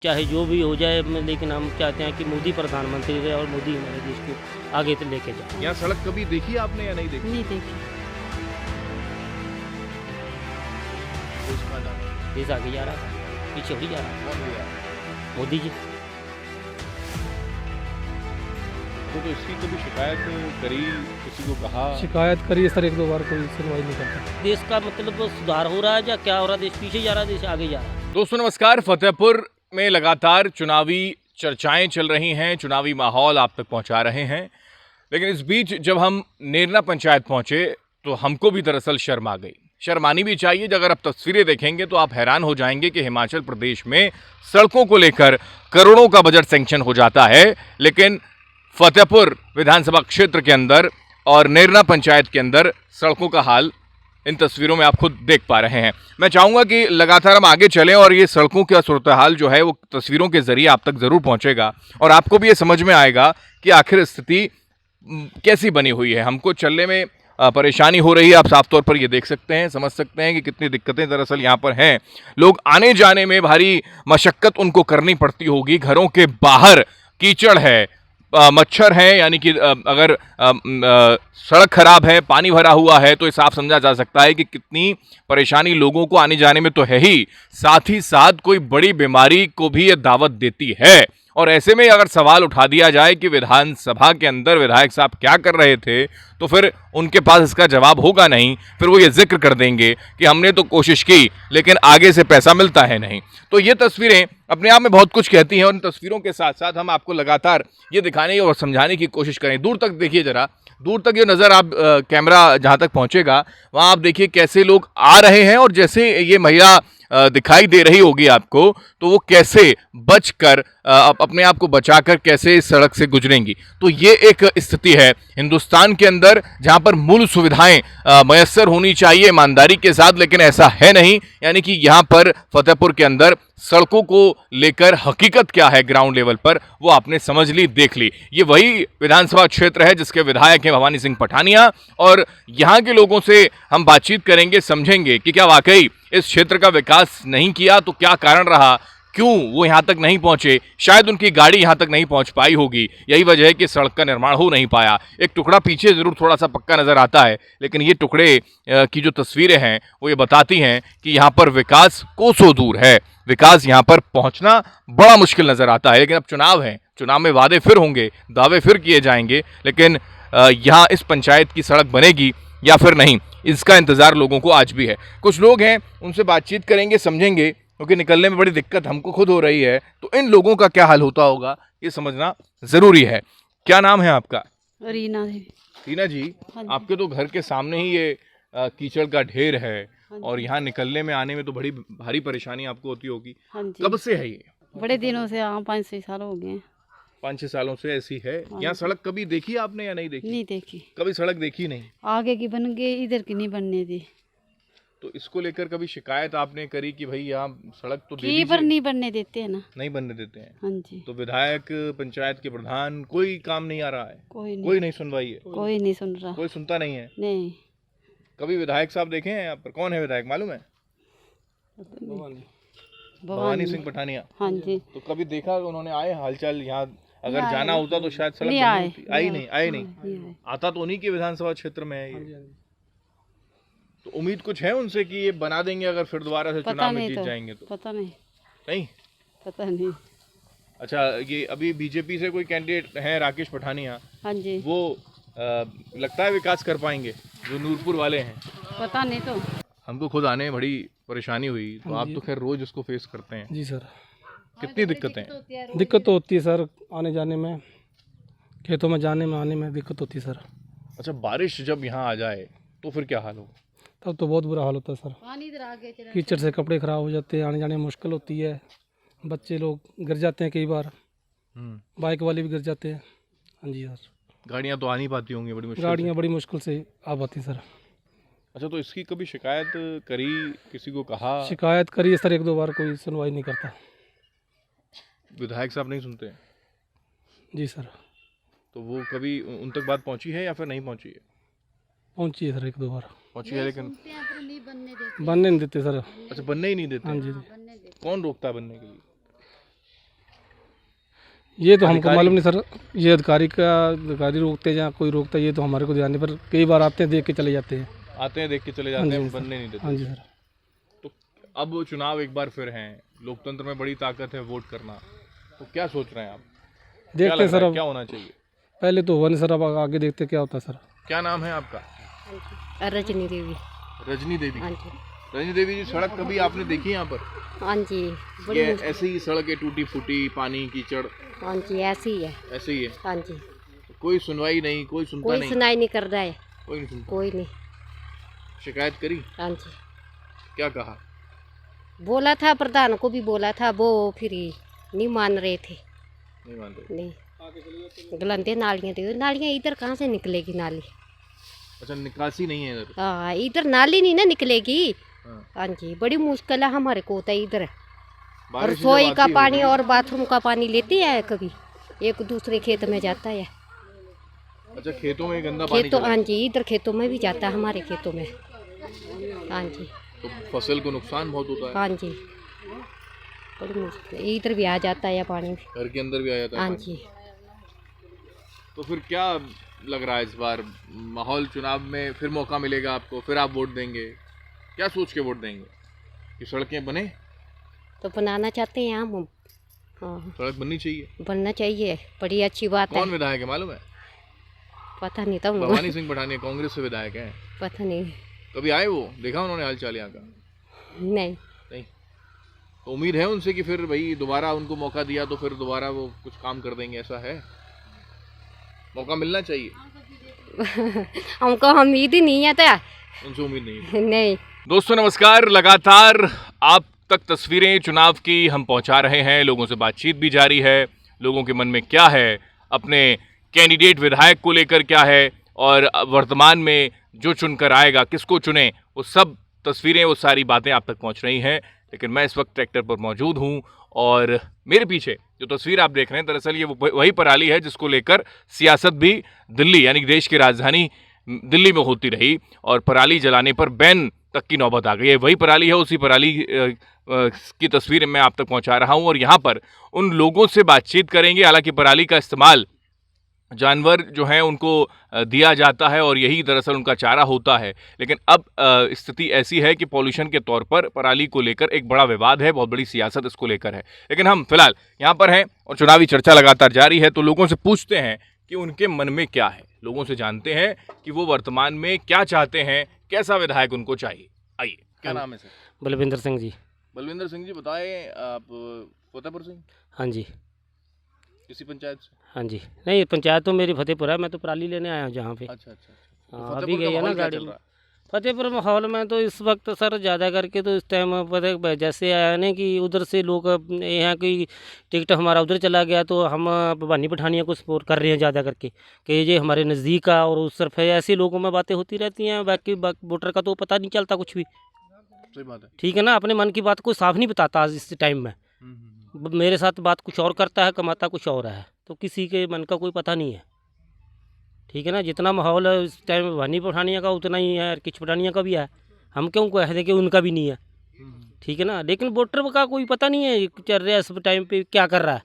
चाहे जो भी हो जाए, लेकिन हम चाहते हैं कि मोदी प्रधानमंत्री रहे और मोदी हमारे देश को आगे तो लेके जाए। यहाँ सड़क कभी देखी है आपने या नहीं देखी? नहीं देखी। देश में आजाद देश आगे जा रहा है, पीछे हो जा रहा है। कौन ले रहा है? मोदी जी। तो इसकी कभी शिकायत करी, किसी को कहा? शिकायत करी है सर, एक दो बार कोई सुनवाई नहीं करता। देश का मतलब सुधार हो रहा है या क्या हो रहा है? देश पीछे जा रहा है, देश आगे जा रहा है। दोस्तों नमस्कार। फतेहपुर में लगातार चुनावी चर्चाएं चल रही हैं, चुनावी माहौल आप तक पहुंचा रहे हैं, लेकिन इस बीच जब हम नेरना पंचायत पहुंचे तो हमको भी दरअसल शर्म आ गई। शर्म आनी भी चाहिए। अगर आप तस्वीरें देखेंगे तो आप हैरान हो जाएंगे कि हिमाचल प्रदेश में सड़कों को लेकर करोड़ों का बजट सैंक्शन हो जाता है, लेकिन फतेहपुर विधानसभा क्षेत्र के अंदर और नेरना पंचायत के अंदर सड़कों का हाल इन तस्वीरों में आप खुद देख पा रहे हैं। मैं चाहूंगा कि लगातार हम आगे चलें और ये सड़कों का सूरत हाल जो है वो तस्वीरों के जरिए आप तक जरूर पहुंचेगा और आपको भी ये समझ में आएगा कि आखिर स्थिति कैसी बनी हुई है। हमको चलने में परेशानी हो रही है। आप साफ तौर पर ये देख सकते हैं, समझ सकते हैं कि कितनी दिक्कतें दरअसल यहाँ पर हैं। लोग आने जाने में भारी मशक्कत उनको करनी पड़ती होगी। घरों के बाहर कीचड़ है, मच्छर हैं, यानी कि अगर सड़क खराब है, पानी भरा हुआ है तो ये साफ समझा जा सकता है कि कितनी परेशानी लोगों को आने जाने में तो है ही, साथ ही साथ कोई बड़ी बीमारी को भी ये दावत देती है। और ऐसे में अगर सवाल उठा दिया जाए कि विधानसभा के अंदर विधायक साहब क्या कर रहे थे, तो फिर उनके पास इसका जवाब होगा नहीं। फिर वो ये जिक्र कर देंगे कि हमने तो कोशिश की लेकिन आगे से पैसा मिलता है नहीं। तो ये तस्वीरें अपने आप में बहुत कुछ कहती हैं और इन तस्वीरों के साथ साथ हम आपको लगातार ये दिखाने और समझाने की कोशिश करें। दूर तक देखिए, जरा दूर तक ये नज़र आप कैमरा जहाँ तक पहुँचेगा वहाँ आप देखिए कैसे लोग आ रहे हैं और जैसे ये महिला दिखाई दे रही होगी आपको, तो वो कैसे बचकर अपने आप को बचाकर कैसे इस सड़क से गुजरेंगी। तो ये एक स्थिति है हिंदुस्तान के अंदर जहां पर मूल सुविधाएं मयस्सर होनी चाहिए ईमानदारी के साथ, लेकिन ऐसा है नहीं। यानी कि यहां पर फतेहपुर के अंदर सड़कों को लेकर हकीकत क्या है ग्राउंड लेवल पर, वो आपने समझ ली, देख ली। ये वही विधानसभा क्षेत्र है जिसके विधायक हैं भवानी सिंह पठानिया, और यहाँ के लोगों से हम बातचीत करेंगे, समझेंगे कि क्या वाकई इस क्षेत्र का विकास नहीं किया तो क्या कारण रहा, क्यों वो यहाँ तक नहीं पहुंचे। शायद उनकी गाड़ी यहाँ तक नहीं पहुंच पाई होगी, यही वजह है कि सड़क का निर्माण हो नहीं पाया। एक टुकड़ा पीछे जरूर थोड़ा सा पक्का नजर आता है, लेकिन ये टुकड़े की जो तस्वीरें हैं वो ये बताती हैं कि यहाँ पर विकास कोसों दूर है। विकास यहाँ पर पहुंचना बड़ा मुश्किल नजर आता है। लेकिन अब चुनाव है, चुनाव में वादे फिर होंगे, दावे फिर किए जाएंगे, लेकिन यहाँ इस पंचायत की सड़क बनेगी या फिर नहीं, इसका इंतजार लोगों को आज भी है। कुछ लोग हैं, उनसे बातचीत करेंगे, समझेंगे, क्योंकि निकलने में बड़ी दिक्कत हमको खुद हो रही है, तो इन लोगों का क्या हाल होता होगा ये समझना जरूरी है। क्या नाम है आपका? रीना देवी। टीना जी, आपके तो घर के सामने ही ये कीचड़ का ढेर है और यहाँ निकलने में आने में तो बड़ी भारी परेशानी आपको होती होगी। हाँ जी। कब से है ये? बड़े दिनों से, हाँ 5-6 साल हो गए हैं। 5-6 सालों से ऐसी है। यहाँ सड़क कभी देखी आपने या नहीं देखी? नहीं देखी। कभी सड़क देखी नहीं? आगे की बन गई, इधर की नहीं बनने दी। तो इसको लेकर कभी शिकायत आपने करी कि भाई यहाँ सड़क तो दे की पर नहीं बनने देते हैं ना। नहीं बनने देते हैं? हाँ जी। तो विधायक, पंचायत के प्रधान, कोई काम नहीं आ रहा है? कोई नहीं सुनवाई है? कोई नहीं सुन रहा। कोई सुनता नहीं है? नहीं। कभी विधायक साहब देखे हैं यहाँ पर? कौन है विधायक मालूम है? भवानी सिंह पठानिया। हाँ जी। तो कभी देखा उन्होंने आए हालचाल यहाँ? अगर नहीं जाना आए। होता तो शायद सड़क नहीं बनी आए। होती। आई नहीं, आए नहीं। नहीं आए। आता तो उन्हीं के विधानसभा क्षेत्र में है ये। तो उम्मीद कुछ है उनसे कि ये बना देंगे अगर फिर दोबारा से पता चुनाव में नहीं जीत तो। जाएंगे तो? पता नहीं। नहीं, पता नहीं। अच्छा, ये अभी बीजेपी से कोई कैंडिडेट हैं राकेश पठानिया, हाँ जी। वो लगता है विकास कर पाएंगे जो नूरपुर वाले हैं? पता नहीं तो। हमको खुद आने में बड़ी परेशानी हुई, तो आप तो खैर रोज उसको फेस करते हैं। जी सर, कितनी दिक्कतें हैं? दिक्कत तो होती है सर, आने जाने में, खेतों में जाने में आने में दिक्कत होती है सर। अच्छा, बारिश जब यहाँ आ जाए तो फिर क्या हाल होगा? तब तो बहुत बुरा हाल होता है सर। कीचड़ से कपड़े ख़राब हो जाते हैं, आने जाने में मुश्किल होती है, बच्चे लोग गिर जाते हैं कई बार, बाइक वाले भी गिर जाते हैं। हाँ जी सर। गाड़ियाँ तो आ नहीं पाती होंगी बड़ी मुश्किल से। गाड़ियाँ बड़ी मुश्किल से आ पाती सर। अच्छा, तो इसकी कभी शिकायत करी, किसी को कहा? शिकायत करी है सर, एक दो बार कोई सुनवाई नहीं करता। विधायक साहब नहीं सुनते? जी सर। तो वो कभी उन तक बात पहुंची है या फिर नहीं पहुंची है? पहुँची है सर, एक दो बार पहुंची है, लेकिन बनने नहीं देते सर। अच्छा, बनने ही नहीं देते? हाँ जी। कौन रोकता है बनने के लिए? ये तो हमको अधिकारी? मालूम नहीं सर, ये अधिकारी रोकते हैं या कोई रोकता है, ये तो हमारे को ध्यान नहीं, पर कई बार आते हैं देख के चले जाते हैं। आते हैं देख के चले हाँ जाते जी हैं, सर। बनने नहीं देते। हाँ जी सर। तो अब चुनाव एक बार फिर हैं, लोकतंत्र में बड़ी ताकत है वोट करना, तो क्या सोच रहे हैं आप? क्या देखते लग हैं रहा सर, है, अब क्या होना चाहिए? पहले तो हुआ नहीं सर, अब आगे देखते हैं क्या होता है सर। क्या नाम है आपका? रजनी देवी। रजनी देवी। हाँ जी। रजनी देवी जी, सड़क कभी आपने देखी यहाँ पर? हाँ जी। बड़ी ये ऐसे ही सड़क है, टूटी फूटी, पानी कीचड़, हाँ जी, ऐसी ही है। ऐसे ही है? हाँ जी। कोई सुनवाई नहीं, कोई सुनता कोई नहीं? सुनाई नहीं कर रहा है। कोई नहीं सुनता? कोई नहीं। शिकायत करी? हाँ जी। क्या कहा? बोला था, प्रधान को भी बोला था, वो फिर नहीं मान रहे थे। नहीं मानते? नहीं, गलंदे नालियाँ दे, नालियाँ इधर कहाँ से निकलेगी नाली? अच्छा, निकासी नहीं है इधर? हाँ, इधर नाली नहीं ना निकलेगी। हाँ। हाँ जी, बड़ी मुश्किल है हमारे को होता है इधर। बारिश जब रसोई का आती पानी होगी- और बाथरूम का पानी लेते हैं, कभी एक दूसरे खेत में जाता है। अच्छा, खेतों में गंदा पानी खेतों, चला हाँ जी, इधर खेतों में भी जाता है, हमारे खेतों में। हाँ जी। तो फसल को नुकसान बहुत होता है। हाँ जी, बड़ी मुश्किल है, इधर भी आ जाता है पानी। घर के अंदर भी आ जाता है हाँ पानी। जी। तो फिर क्या लग रहा है इस बार माहौल, चुनाव में फिर मौका मिलेगा आपको, फिर आप वोट देंगे? क्या सोच के वोट देंगे? कि सड़कें बने? तो बनाना चाहते हैं हम। हाँ, सड़क बननी चाहिए। बनना चाहिए, बड़ी अच्छी बात है। कौन विधायक है मालूम है? पता नहीं था भवानी सिंह पठानिया कांग्रेस से विधायक हैं। पता नहीं। कभी आए वो? देखा उन्होंने हाल चाल यहाँ का? नहीं। नहीं। तो उम्मीद है उनसे कि फिर भाई दोबारा उनको मौका दिया तो फिर दोबारा वो कुछ काम कर देंगे, ऐसा है? मौका मिलना चाहिए। हमको उम्मीद ही नहीं है था। उनसे उम्मीद नहीं है। नहीं। दोस्तों नमस्कार, लगातार आप तक तस्वीरें चुनाव की हम पहुंचा रहे हैं, लोगों से बातचीत भी जारी है, लोगों के मन में क्या है, अपने कैंडिडेट विधायक को लेकर क्या है, और वर्तमान में जो चुनकर आएगा किसको चुने, वो सब तस्वीरें, वो सारी बातें आप तक पहुंच रही हैं। लेकिन मैं इस वक्त ट्रैक्टर पर मौजूद हूं और मेरे पीछे जो तस्वीर आप देख रहे हैं, दरअसल ये वही पराली है जिसको लेकर सियासत भी दिल्ली यानी देश की राजधानी दिल्ली में होती रही और पराली जलाने पर बैन तक की नौबत आ गई है। वही पराली है, उसी पराली की तस्वीर मैं आप तक पहुंचा रहा हूं और यहाँ पर उन लोगों से बातचीत करेंगे। हालांकि पराली का इस्तेमाल जानवर जो हैं उनको दिया जाता है और यही दरअसल उनका चारा होता है, लेकिन अब स्थिति ऐसी है कि पॉल्यूशन के तौर पर पराली को लेकर एक बड़ा विवाद है, बहुत बड़ी सियासत इसको लेकर है। लेकिन हम फिलहाल यहाँ पर हैं और चुनावी चर्चा लगातार जारी है, तो लोगों से पूछते हैं कि उनके मन में क्या है, लोगों से जानते हैं कि वो वर्तमान में क्या चाहते हैं, कैसा विधायक उनको चाहिए। आइए, क्या नाम है सर? बलविंदर सिंह जी। बलविंदर सिंह जी, बताएं आप फतेहपुर से? हाँ जी। किसी पंचायत से? हाँ जी, नहीं पंचायत तो मेरी फतेहपुर है, मैं तो पराली लेने आया हूँ जहाँ पे। अच्छा अच्छा अच्छा। हाँ, तो अभी फतेहपुर का गई है ना माहौल क्या गाड़ी चल में। रहा है? फतेहपुर माहौल में तो इस वक्त सर ज़्यादा करके तो इस टाइम पता जैसे आया ना कि उधर से लोग यहाँ की टिकट हमारा उधर चला गया, तो हम भवानी पठानिया को सपोर्ट कर रहे हैं ज़्यादा करके कि ये हमारे नज़दीक का, और उस तरफ है। ऐसे लोगों में बातें होती रहती हैं, बाकी वोटर का तो पता नहीं चलता कुछ भी। सही बात है। ठीक है ना, अपने मन की बात कोई साफ नहीं बताता आज इस टाइम में। मेरे साथ बात कुछ और करता है, कमाता कुछ और है, तो किसी के मन का कोई पता नहीं है। ठीक है ना, जितना माहौल है इस टाइम भवानी पठानिया का उतना ही है, किच पठानिया का भी है। हम क्यों कह दें कि उनका भी नहीं है। ठीक है ना, लेकिन वोटर का कोई पता नहीं है चल रहा है इस टाइम पे क्या कर रहा है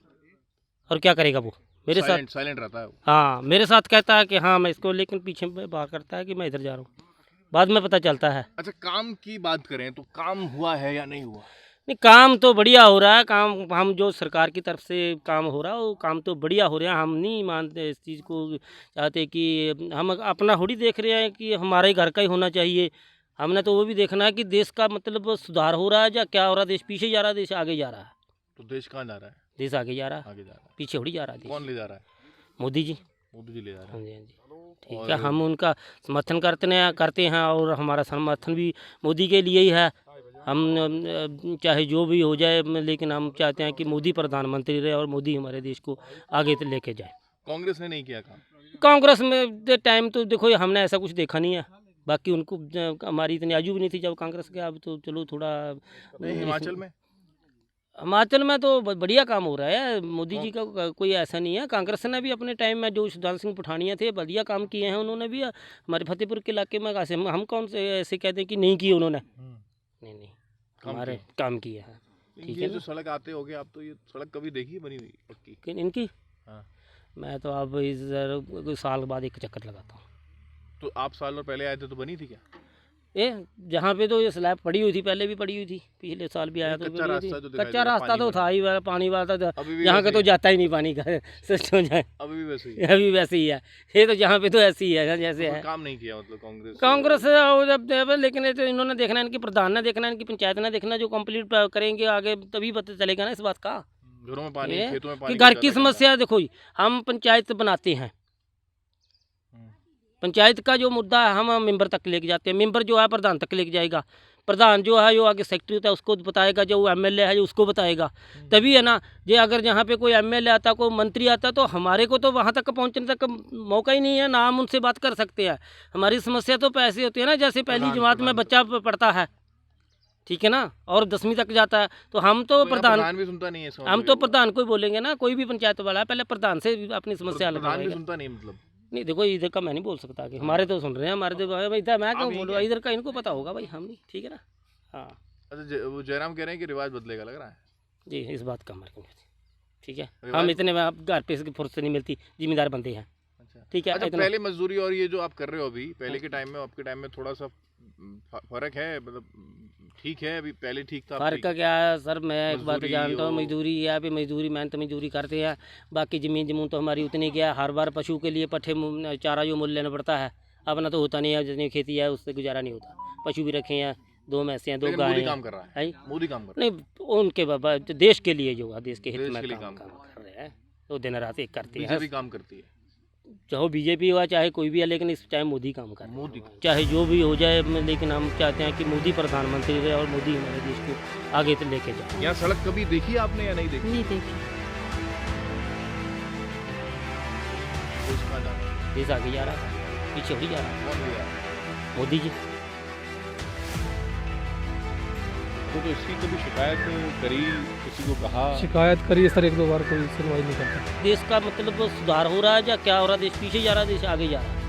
और क्या करेगा वो। मेरे साथ साइलेंट रहता है वो। हाँ, मेरे साथ कहता है कि हाँ मैं इसको, लेकिन पीछे में बात करता है कि मैं इधर जा रहा हूँ, बाद में पता चलता है। अच्छा, काम की बात करें तो काम हुआ है या नहीं हुआ? नहीं, काम तो बढ़िया हो रहा है। काम हम जो सरकार की तरफ से काम हो रहा है वो काम तो बढ़िया हो रहा है। हम नहीं मानते इस चीज़ को, चाहते कि हम अपना होड़ी देख रहे हैं कि हमारे घर का ही होना चाहिए। हमने तो वो भी देखना है कि देश का मतलब सुधार हो रहा है या क्या हो रहा है, देश पीछे जा रहा है, देश आगे जा रहा है। तो देश कहाँ जा रहा है? देश आगे जा रहा है, आगे जा रहा है। पीछे होड़ी जा रहा है देश। कौन ले जा रहा है? मोदी जी। मोदी जी ले जा रहे हाँ हैं। जी, हाँ जी, ठीक है। हम उनका समर्थन करते हैं और हमारा समर्थन भी मोदी के लिए ही है। हम चाहे जो भी हो जाए, लेकिन हम चाहते हैं कि मोदी प्रधानमंत्री रहे और मोदी हमारे देश को आगे लेके जाए। कांग्रेस ने नहीं किया काम? कांग्रेस में टाइम तो देखो हमने ऐसा कुछ देखा नहीं है। बाकी उनको हमारी इतनी आजू भी नहीं थी जब कांग्रेस के, अब तो चलो थोड़ा। नहीं, हिमाचल में? हिमाचल में तो बढ़िया काम हो रहा है। मोदी जी का कोई ऐसा नहीं है। कांग्रेस ने भी अपने टाइम में जो सुधार सिंह पठानिया थे बढ़िया काम किए हैं उन्होंने भी। हमारे फतेहपुर के इलाके में कैसे हम कौन से ऐसे कहते हैं कि नहीं किए उन्होंने। नहीं, हमारे काम किए हैं। ठीक ये है जो ना। सड़क आते होगे आप, तो ये सड़क कभी देखी बनी हुई पक्की? इनकी हाँ। मैं तो अब इधर कोई साल बाद एक चक्कर लगाता हूँ। तो आप साल और पहले आए थे तो बनी थी क्या? ये जहाँ पे तो ये स्लैब पड़ी हुई थी, पहले भी पड़ी हुई थी, पिछले साल भी आया तो कच्चा पड़ी हुई थी। रास्ता जो दिखाई कच्चा दे रहा है, रास्ता पानी तो वाला। था ही, वाला पानी वाला था, अभी भी यहाँ वैसे का तो ही है? जाता ही नहीं पानी का सिस्टम जो है। अभी भी वैसे ही है? अभी वैसे ही है, ये तो जहाँ पे तो ऐसे ही है जैसे तो है। काम नहीं किया मतलब कांग्रेस? कांग्रेस जब लेकिन ये तो इन्होंने देखना है, इनकी प्रधान ने देखना है, इनकी पंचायत ने देखना, जो कंप्लीट करेंगे आगे तभी पता चलेगा ना इस बात का। घरों में पानी, ये खेतों में कि पानी घर का की ज़्यादा कहना है। समस्या देखो ही, हम पंचायत बनाते हैं, पंचायत का जो मुद्दा है हम मेंबर तक लेके जाते हैं, मेंबर जो है प्रधान तक लेके जाएगा, प्रधान जो है जो आगे सेक्रेटरी होता है उसको बताएगा, जो एमएलए है जो उसको बताएगा, तभी है ना। जे अगर जहाँ पे कोई एमएलए आता, कोई मंत्री आता, तो हमारे को तो वहाँ तक पहुँचने तक मौका ही नहीं है ना, हम उनसे बात कर सकते हैं। हमारी समस्या तो पैसे होती है ना, जैसे पहली जमात में बच्चा पढ़ता है, ठीक है ना, और 10वीं तक जाता है, तो हम तो यहाँ प्रधान भी सुनता नहीं है इसका हम मतलब तो ये प्रधान को ही बोलेंगे ना, कोई भी पंचायत वाला है पहले प्रधान से अपनी समस्या हल प्रधान भी करवाएगा। सुनता नहीं मतलब? नहीं देखो इधर का मैं नहीं बोल सकता कि हमारे तो सुन रहे हैं, हमारे तो भाई इधर मैं क्यों यही बोलूँ, इधर का इनको पता होगा भाई, हम नहीं, ठीक है ना। हाँ अच्छा, वो जयराम कह रहे हैं कि रिवाज बदलेगा, लग रहा है? जी, इस बात का हमारे को नहीं पता। ठीक है, रिवाज- हम इतने में आप घर पे इसकी फुर्सत नहीं मिलती, जिम्मेदार बंदे हैं, अच्छा ठीक है। अच्छा, इतना पहले मजदूरी और ये जो आप कर रहे हो अभी, पहले के टाइम में आपके टाइम में थोड़ा सा फर्क है मतलब? ठीक है, अभी पहले ठीक था, अब फर्क ठीक का क्या है सर, मैं एक बात मजदूरी जानता हूँ, हो- मजदूरी है, अभी मजदूरी मेहनत मजदूरी करते हैं, बाकी ज़मीन जमून तो हमारी उतनी क्या है, हर बार पशु के लिए पट्ठे चारा जो मूल्य लेना पड़ता है, अपना तो होता नहीं है, जितनी खेती है उससे गुजारा नहीं होता, पशु भी रखे हैं, 2 भैंसें हैं, 2 लेकिन गायें मोदी हैं। काम कर रहा है, है मोदी काम कर रहा नहीं, उनके बाबा जो देश के लिए जो है, देश के हित देश में के लिए काम काम कर रहे हैं, तो दिन रात एक करते है, हैं, बीजेपी काम करती है, चाहे बीजेपी हुआ चाहे कोई भी है, लेकिन इस टाइम मोदी काम कर रहे हैं। मोदी चाहे जो भी हो जाए, लेकिन हम चाहते हैं कि मोदी प्रधानमंत्री रहे और मोदी हमारे देश को आगे तक लेके जाए। यहाँ सड़क कभी देखी आपने या नहीं देखी? नहीं देखी। देश कहाँ जा रहा है? देश आगे जा रहा है, पीछे हो ही जा रहा है। कौन ले जा रहा है? मोदी जी तो इसकी कभी शिकायत करी, किसी को कहा? शिकायत करी सर, 1-2 बार, कोई सुनवाई नहीं करता। देश का मतलब सुधार हो रहा है या क्या हो रहा है, देश पीछे जा रहा है, देश आगे जा रहा है।